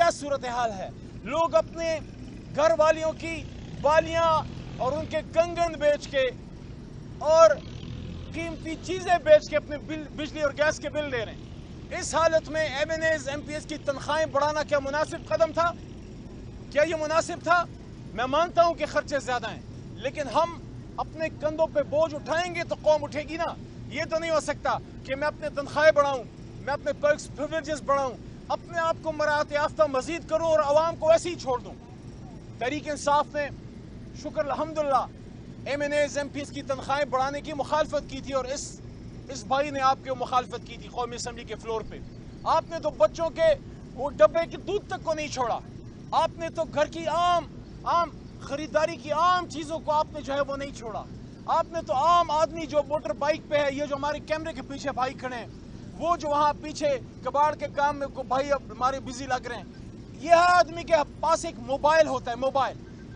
کیا صورتحال ہے. لوگ اپنے گھر والیوں کی بالیاں اور ان کے کنگن بیچ کے اور قیمتی چیزیں بیچ کے اپنے بجلی اور گیس کے بل دے رہے ہیں. اس حالت میں M N As M P S کی تنخواہیں بڑھانا کیا مناسب قدم تھا؟ کیا یہ مناسب تھا؟ میں مانتا ہوں کہ خرچے زیادہ ہیں، لیکن ہم اپنے کندھوں پہ بوجھ اٹھائیں گے تو قوم اٹھے گی نا. یہ تو نہیں ہو سکتا کہ میں اپنے تنخواہیں بڑھاؤں، میں اپنے پرکس پریویلیجز بڑھاؤں، اپنے آپ کو مراعات یافتہ مزید کروں اور عوام کو ایسے ہی چھوڑ دوں. تحریک انصاف نے شکر الحمدللہ M N As M P S کی تنخواہیں بڑھانے کی مخالفت کی تھی، اور اس بھائی نے آپ کی مخالفت کی تھی قومی اسمبلی کے فلور پہ. آپ نے تو بچوں کے وہ ڈبے کے دودھ تک کو نہیں چھوڑا. آپ نے تو گھر کی عام خریداری کی عام چیزوں کو آپ نے جو ہے وہ نہیں چھوڑا. آپ نے تو عام آدمی جو موٹر بائک پہ ہے، یہ جو ہمارے کیمرے کے پیچھے بھائی کھڑے ہیں، وہ جو وہاں پیچھے کباڑ کے کام میں بھائی اب ہمارے بزی لگ رہے ہیں، یہ آدمی کے پاس ایک موبائل ہوتا ہے.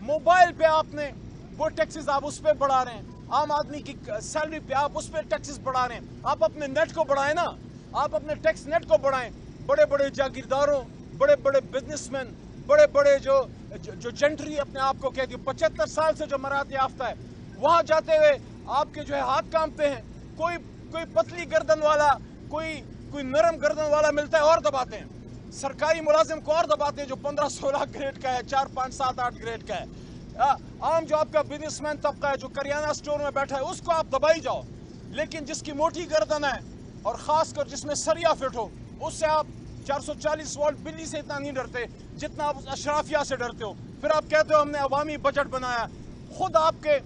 موبائل پہ آپ نے وہ ٹیکسز آپ اس پہ بڑھا رہے ہیں. عام آدمی کی سیلری پہ آپ اس پہ ٹیکسز بڑھا رہے ہیں. آپ اپنے نیٹ کو بڑھائیں نا، آپ اپنے ٹیکس نیٹ کو بڑھائیں. بڑے بڑے جاگیرداروں، بڑے بڑے بزنس مین، بڑے بڑے جو جنٹری اپنے آپ کو کہتی ہے، 75 سال سے جو مراعات یافتہ ہے، وہاں جاتے ہوئے آپ کے جو ہے ہاتھ کامتے ہیں. کوئی پتلی گردن والا، کوئی نرم گردن والا ملتا ہے اور دباتے ہیں. سرکاری ملازم کو اور دباتے ہیں جو 15-16 گریڈ کا ہے، 4, 5, 7, 8 گریڈ کا ہے. عام جو آپ کا بزنس مین طبقہ ہے جو کریانہ سٹور میں بیٹھا ہے، اس کو آپ دبائی جاؤ. لیکن جس کی موٹی گردن ہے اور خاص کر جس میں سریا فٹ ہو، اس سے آپ 440 وولٹ بجلی سے اتنا نہیں ڈرتے جتنا آپ اشرافیہ سے ڈرتے ہو. پھر آپ کہتے ہو ہم نے عوامی بجٹ بنایا. خود آپ کے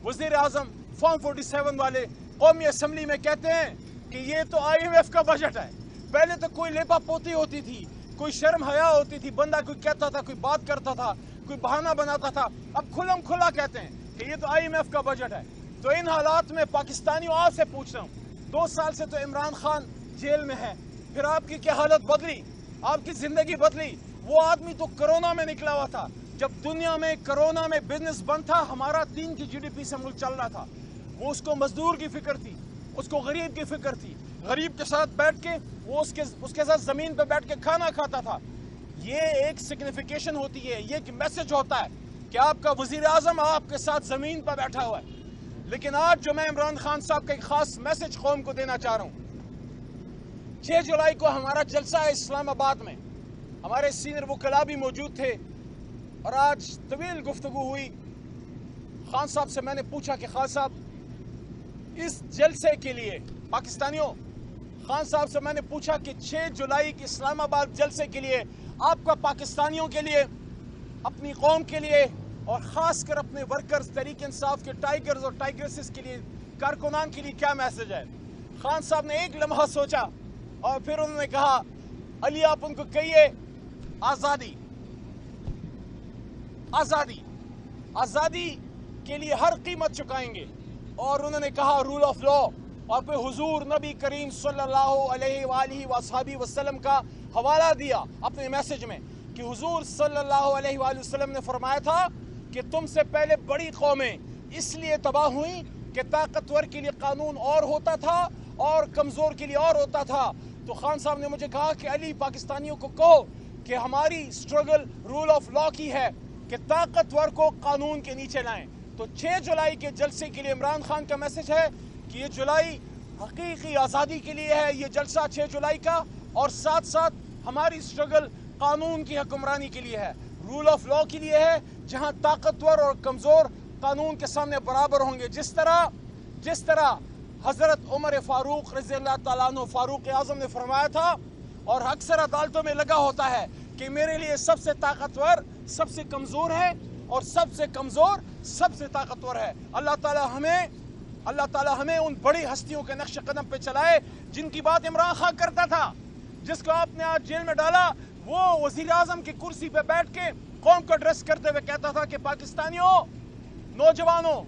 وزیر اعظم فارم 47 والے قومی اسمبلی میں کہتے ہیں کہ یہ تو آئی ایم ایف کا بجٹ ہے. پہلے تو کوئی لیپا پوتی ہوتی تھی، کوئی شرم حیا ہوتی تھی، بندہ کوئی کہتا تھا، کوئی بات کرتا تھا، کوئی بہانہ بناتا تھا. اب کھلم کھلا کہتے ہیں کہ یہ تو آئی ایم ایف کا بجٹ ہے. تو ان حالات میں پاکستانیوں آپ سے پوچھ رہا ہوں، 2 سال سے تو عمران خان جیل میں ہے، پھر آپ کی کیا حالت بدلی؟ آپ کی زندگی بدلی. وہ آدمی تو کرونا میں نکلا ہوا تھا. جب دنیا میں کرونا میں بزنس بند تھا، ہمارا 3 کی GDP سے ملک چل رہا تھا. وہ اس کو مزدور کی فکر تھی، اس کو غریب کی فکر تھی. غریب کے ساتھ بیٹھ کے وہ اس کے ساتھ زمین پہ بیٹھ کے کھانا کھاتا تھا. یہ ایک سگنیفیکیشن ہوتی ہے، یہ ایک میسج ہوتا ہے کہ آپ کا وزیر اعظم آپ کے ساتھ زمین پہ بیٹھا ہوا ہے. لیکن آج جو میں عمران خان صاحب کا ایک خاص میسج قوم کو دینا چاہ رہا ہوں، 6 جولائی کو ہمارا جلسہ ہے اسلام آباد میں. ہمارے سینئر وکلاء بھی موجود تھے اور آج طویل گفتگو ہوئی. خان صاحب سے میں نے پوچھا کہ خان صاحب اس جلسے کے لیے پاکستانیوں، خان صاحب سے میں نے پوچھا کہ 6 جولائی کے اسلام آباد جلسے کے لیے آپ کا پاکستانیوں کے لیے، اپنی قوم کے لیے اور خاص کر اپنے ورکرز تحریک انصاف کے ٹائیگرز اور ٹائیگریسز کے لیے، کارکنان کے لیے کیا میسج ہے؟ خان صاحب نے ایک لمحہ سوچا اور پھر انہوں نے کہا، علی آپ ان کو کہیے آزادی، آزادی، آزادی کے لیے ہر قیمت چکائیں گے. اور انہوں نے کہا رول آف لا، اور پھر حضور نبی کریم صلی اللہ علیہ وآلہ وصحبہ وسلم کا حوالہ دیا اپنے میسج میں کہ حضور صلی اللہ علیہ وآلہ وسلم نے فرمایا تھا کہ تم سے پہلے بڑی قومیں اس لیے تباہ ہوئیں کہ طاقتور کے لیے قانون اور ہوتا تھا اور کمزور کے لیے اور ہوتا تھا. تو خان صاحب نے مجھے کہا کہ علی پاکستانیوں کو کہو کہ ہماری سٹرگل رول آف لا کی ہے کہ طاقتور کو قانون کے نیچے لائیں. تو 6 جولائی کے جلسے کے لیے عمران خان کا میسج ہے کہ یہ جولائی حقیقی آزادی کے لیے ہے، یہ جلسہ 6 جولائی کا، اور ساتھ ساتھ ہماری سٹرگل قانون کی حکمرانی کے لیے ہے، رول آف لا کے لیے ہے، جہاں طاقتور اور کمزور قانون کے سامنے برابر ہوں گے. جس طرح حضرت عمر فاروق رضی اللہ تعالیٰ عنہ فاروق اعظم نے فرمایا تھا، اور اکثر عدالتوں میں لگا ہوتا ہے کہ میرے لیے سب سے طاقتور سب سے کمزور ہے اور سب سے کمزور سب سے طاقتور ہے. اللہ تعالیٰ ہمیں ان بڑی ہستیوں کے نقش قدم پہ چلائے جن کی بات عمران خان کرتا تھا، جس کو آپ نے آج جیل میں ڈالا. وہ وزیر اعظم کی کرسی پہ بیٹھ کے قوم کو ایڈریس کرتے ہوئے کہتا تھا کہ پاکستانیوں، نوجوانوں،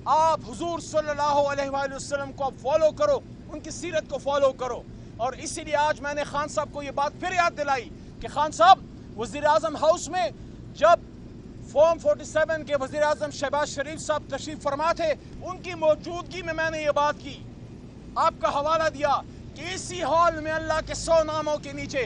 آپ حضور صلی اللہ علیہ وآلہ وسلم کو آپ فالو کرو، ان کی سیرت کو فالو کرو. اور اسی لیے آج میں نے خان صاحب کو یہ بات پھر یاد دلائی کہ خان صاحب وزیر اعظم ہاؤس میں جب فارم 47 کے وزیر اعظم شہباز شریف صاحب تشریف فرما تھے، ان کی موجودگی میں نے یہ بات کی، آپ کا حوالہ دیا کہ اسی ہال میں اللہ کے 100 ناموں کے نیچے